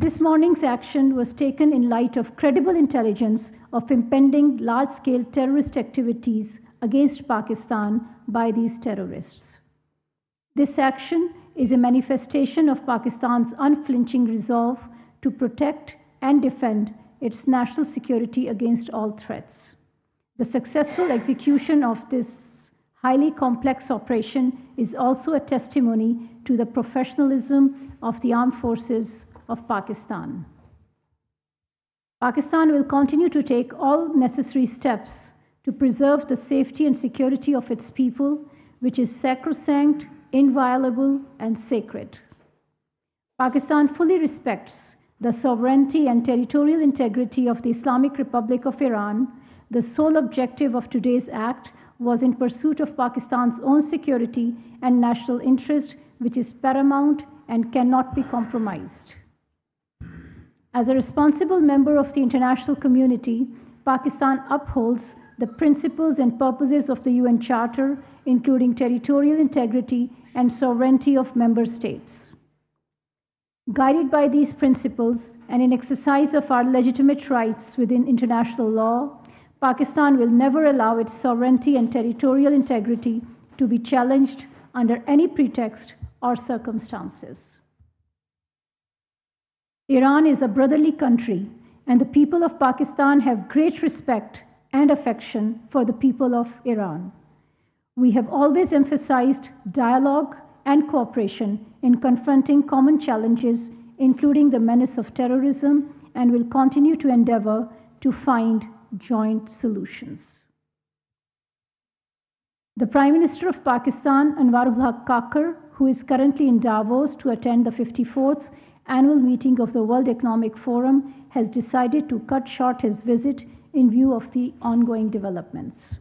This morning's action was taken in light of credible intelligence of impending large-scale terrorist activities against Pakistan by these terrorists. This action is a manifestation of Pakistan's unflinching resolve to protect and defend its national security against all threats. The successful execution of this highly complex operation is also a testimony to the professionalism of the armed forces of Pakistan. Pakistan will continue to take all necessary steps to preserve the safety and security of its people, which is sacrosanct, inviolable, and sacred. Pakistan fully respects the sovereignty and territorial integrity of the Islamic Republic of Iran. The sole objective of today's act was in pursuit of Pakistan's own security and national interest, which is paramount and cannot be compromised. As a responsible member of the international community, Pakistan upholds the principles and purposes of the UN Charter, including territorial integrity and sovereignty of member states. Guided by these principles and in exercise of our legitimate rights within international law, Pakistan will never allow its sovereignty and territorial integrity to be challenged under any pretext or circumstances. Iran is a brotherly country, and the people of Pakistan have great respect and affection for the people of Iran. We have always emphasized dialogue and cooperation in confronting common challenges, including the menace of terrorism, and will continue to endeavor to find joint solutions. The Prime Minister of Pakistan, Anwarul Haq Kakar, who is currently in Davos to attend the 54th annual meeting of the World Economic Forum, has decided to cut short his visit in view of the ongoing developments.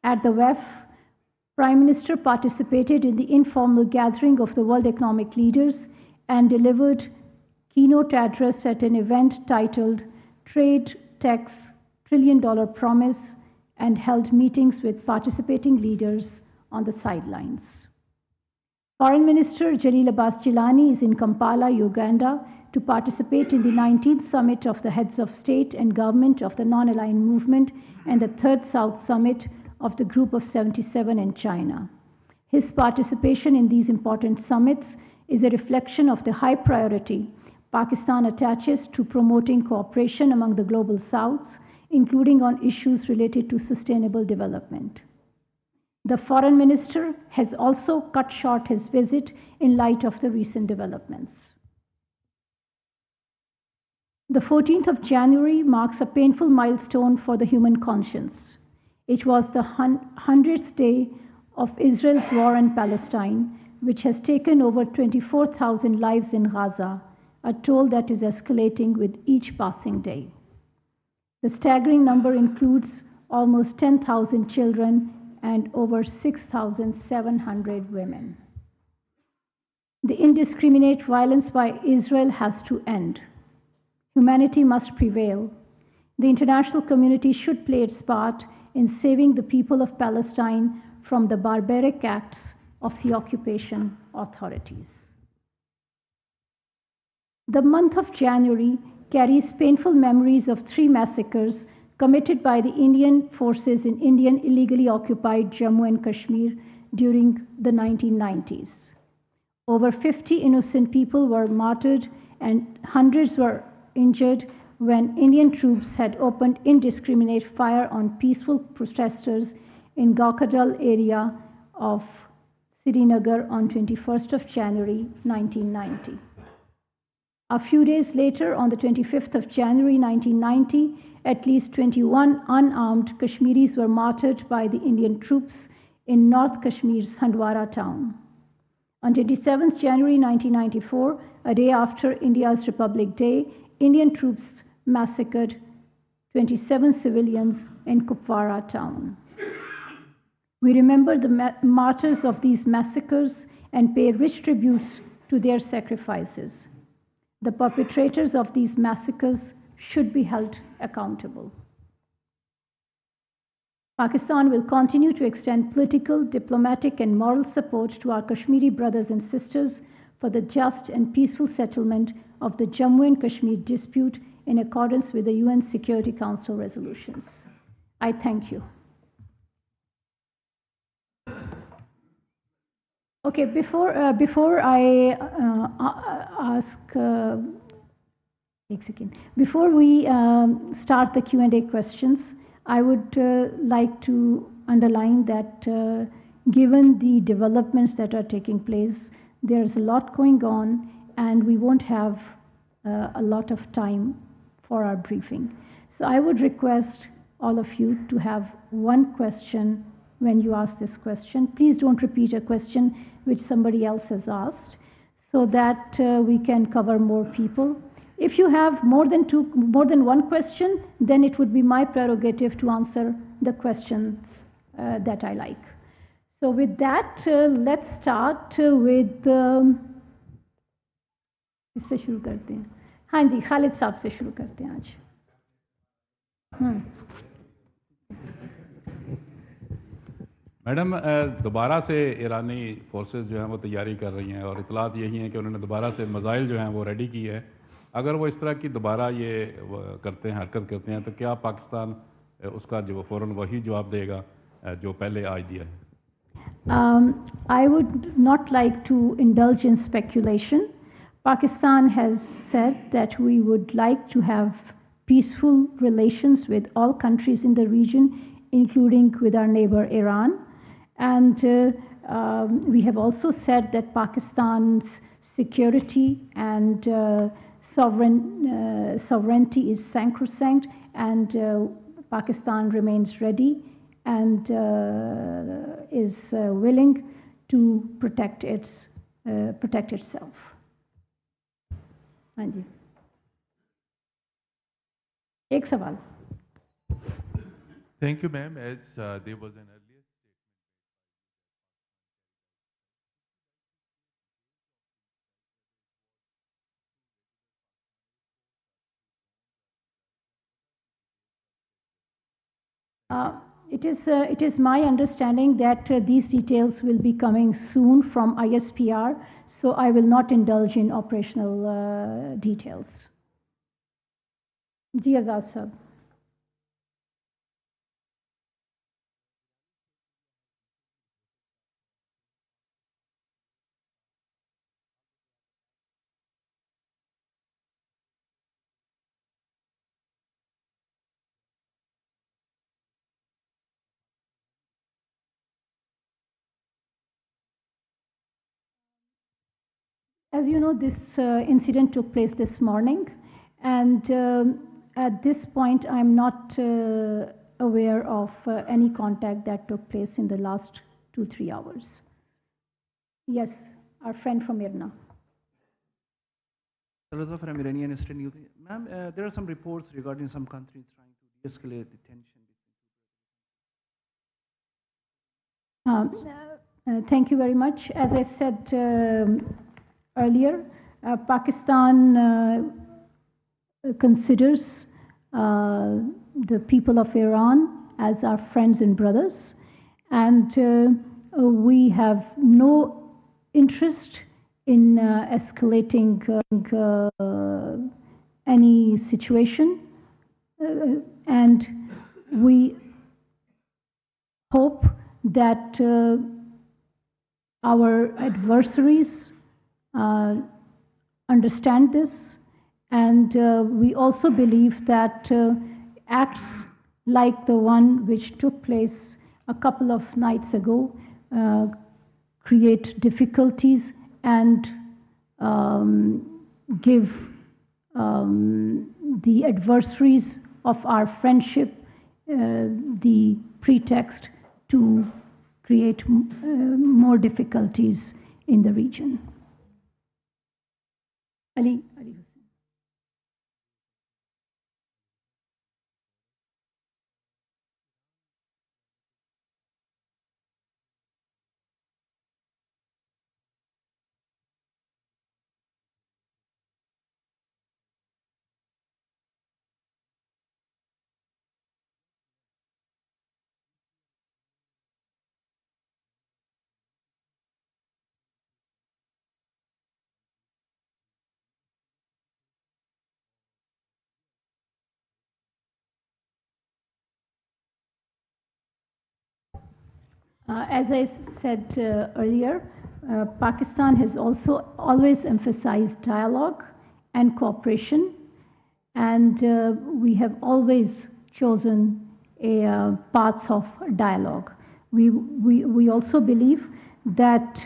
At the WEF, Prime Minister participated in the informal gathering of the World Economic Leaders and delivered keynote address at an event titled Trade Tech's $1 Trillion Promise, and held meetings with participating leaders on the sidelines. Foreign Minister Jalil Abbas Jilani is in Kampala, Uganda, to participate in the 19th Summit of the Heads of State and Government of the Non-Aligned Movement and the 3rd South Summit of the Group of 77 in China. His participation in these important summits is a reflection of the high priority Pakistan attaches to promoting cooperation among the Global South, including on issues related to sustainable development. The Foreign Minister has also cut short his visit in light of the recent developments. The 14th of January marks a painful milestone for the human conscience. It was the 100th day of Israel's war in Palestine, which has taken over 24,000 lives in Gaza, a toll that is escalating with each passing day. The staggering number includes almost 10,000 children and over 6,700 women. The indiscriminate violence by Israel has to end. Humanity must prevail. The international community should play its part in saving the people of Palestine from the barbaric acts of the occupation authorities. The month of January carries painful memories of 3 massacres committed by the Indian forces in Indian illegally occupied Jammu and Kashmir during the 1990s. Over 50 innocent people were martyred and hundreds were injured when Indian troops had opened indiscriminate fire on peaceful protesters in Gaukadal area of Srinagar on 21st of January 1990. A few days later, on the 25th of January 1990, at least 21 unarmed Kashmiris were martyred by the Indian troops in North Kashmir's Handwara town. On 27th January 1994, a day after India's Republic Day, Indian troops massacred 27 civilians in Kupwara town. We remember the martyrs of these massacres and pay rich tributes to their sacrifices. The perpetrators of these massacres should be held accountable. Pakistan will continue to extend political, diplomatic, and moral support to our Kashmiri brothers and sisters for the just and peaceful settlement of the Jammu and Kashmir dispute in accordance with the UN Security Council resolutions. I thank you. Okay, before I ask, before we start the Q&A questions, I would like to underline that given the developments that are taking place, there's a lot going on, and we won't have a lot of time for our briefing. So I would request all of you to have one question when you ask this question. Please don't repeat a question which somebody else has asked, so that we can cover more people. If you have more than one question, then it would be my prerogative to answer the questions that I like. So with that, let's start with इससे शुरू करते हैं. हाँ जी, खालिद साहब से शुरू करते हैं आज. मैडम, दोबारा से ईरानी फोर्सेस जो हैं वो तैयारी कर रही हैं और इतलात यही हैं कि उन्होंने दोबारा से मिसाइल जो हैं वो रेडी की है. अगर वो इस तरह की दोबारा ये करते हैं, हरकत करते हैं, तो क्या पाकिस्तान उसका जो फ़ौरन वही जवाब देगा जो पहले आज दिया है? I would not like to indulge in speculation. Pakistan has said that we would like to have peaceful relations with all countries in the region, including with our neighbor Iran. And we have also said that Pakistan's security and sovereignty is sacrosanct, and Pakistan remains ready and is willing to protect itself. हाँ जी. एक सवाल. Thank you, ma'am. As there was an earlier It is my understanding that these details will be coming soon from ISPR, so I will not indulge in operational details. Ji Azad sir. As you know, this incident took place this morning, and at this point, I'm not aware of any contact that took place in the last 2-3 hours. Yes, our friend from IRNA. Salazar from Iranian Eastern Youth. Ma'am, there are some reports regarding some countries trying to de-escalate the tension between Thank you very much. As I said earlier, Pakistan considers the people of Iran as our friends and brothers, and we have no interest in escalating any situation, and we hope that our adversaries understand this, and we also believe that acts like the one which took place a couple of nights ago create difficulties and give the adversaries of our friendship the pretext to create more difficulties in the region. Ali Hussain. As I said earlier, Pakistan has also always emphasized dialogue and cooperation, and we have always chosen a path of dialogue. We also believe that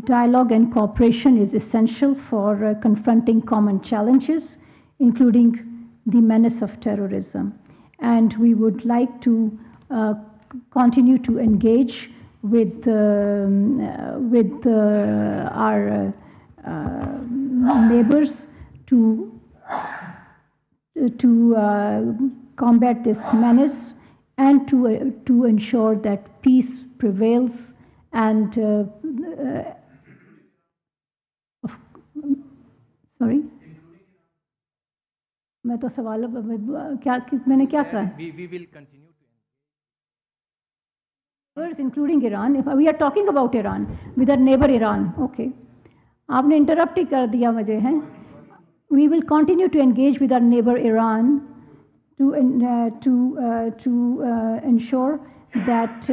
dialogue and cooperation is essential for confronting common challenges, including the menace of terrorism. And we would like to continue to engage with our neighbors to combat this menace and to ensure that peace prevails and sorry मैं तो सवाल क्या मैंने क्या कहा we will continue to including Iran. If we are talking about Iran with our neighbor Iran, okay. आपने interrupt ही कर दिया मुझे हैं. We will continue to engage with our neighbor Iran to ensure that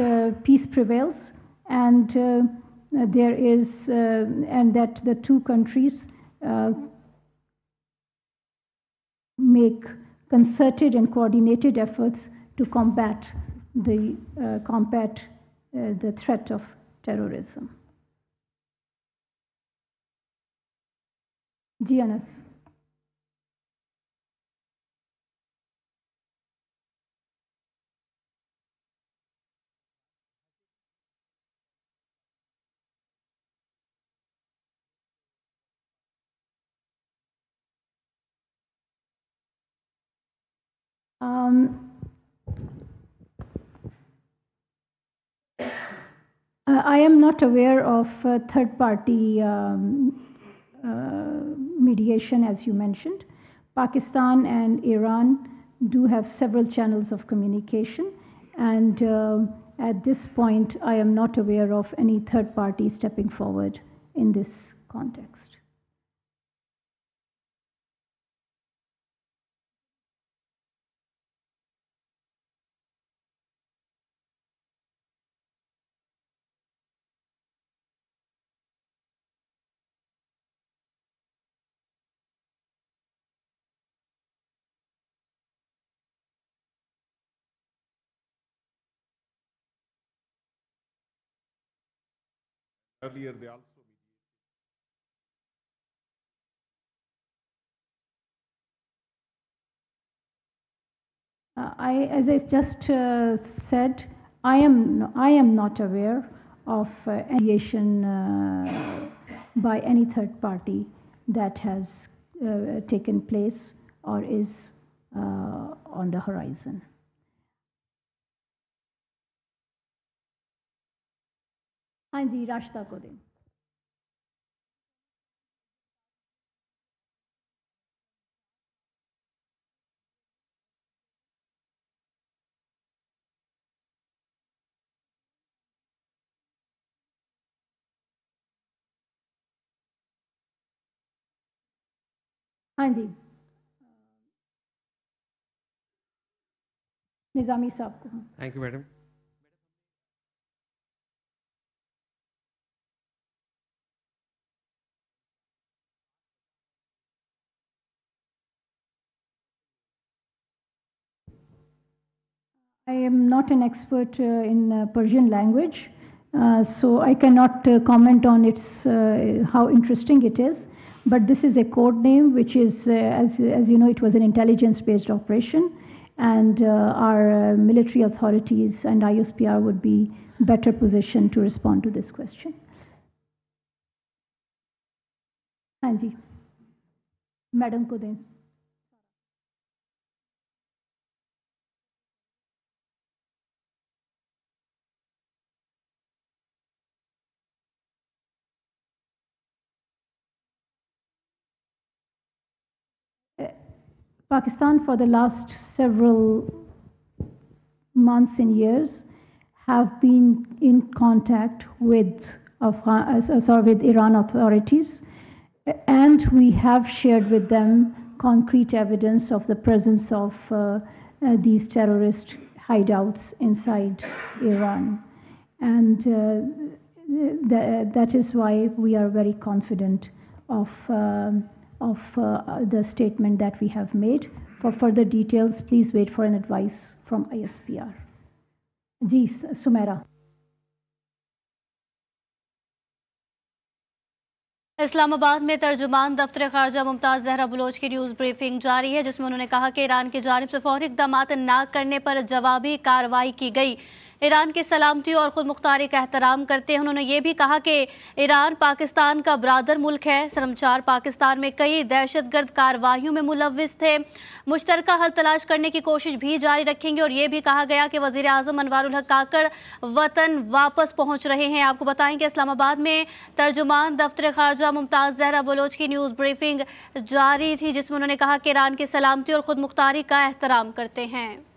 peace prevails and there is and that the two countries make concerted and coordinated efforts to combat the threat of terrorism. Ji Anas. I am not aware of third-party mediation, as you mentioned. Pakistan and Iran do have several channels of communication, and at this point, I am not aware of any third party stepping forward in this context. Earlier, they also As I just said, I am not aware of mediation by any third party that has taken place or is on the horizon. हाँ जी, रास्ता को दें. हाँ जी, निज़ामी साहब को. Thank you, madam. I am not an expert in Persian language, so I cannot comment on its how interesting it is. But this is a code name, which is, as you know, it was an intelligence-based operation, and our military authorities and ISPR would be better positioned to respond to this question. हाँ जी, madam को दें. Pakistan, for the last several months and years, have been in contact with Iran authorities, and we have shared with them concrete evidence of the presence of these terrorists hideouts inside Iran. And that is why we are very confident of the statement that we have made. For further details, please wait for an advice from ISPR. Ji, Sumaira. Islamabad में तर्जुमान दफ्तर खारजा Mumtaz Zahra Bloch की news briefing जारी है, जिसमें उन्होंने कहा कि Iran की जानिब से फौरी इक़दामात न करने पर जवाबी कार्रवाई की गई। ईरान की सलामती और खुद मुख्तारी का एहतराम करते हैं। उन्होंने ये भी कहा कि ईरान पाकिस्तान का बरादर मुल्क है। सरमचार पाकिस्तान में कई दहशतगर्द कार्रवाइयों में मुलव्विस थे। मुश्तरका हल तलाश करने की कोशिश भी जारी रखेंगे। और ये भी कहा गया कि वज़ीर आज़म अनवारुल हक काकड़ वतन वापस पहुँच रहे हैं। आपको बताएं कि इस्लामाबाद में तर्जुमान दफ्तर खारजा मुमताज़ ज़हरा बलोच की न्यूज़ ब्रीफिंग जारी थी, जिसमें उन्होंने कहा कि ईरान की सलामती और खुद मुख्तारी का एहतराम करते हैं।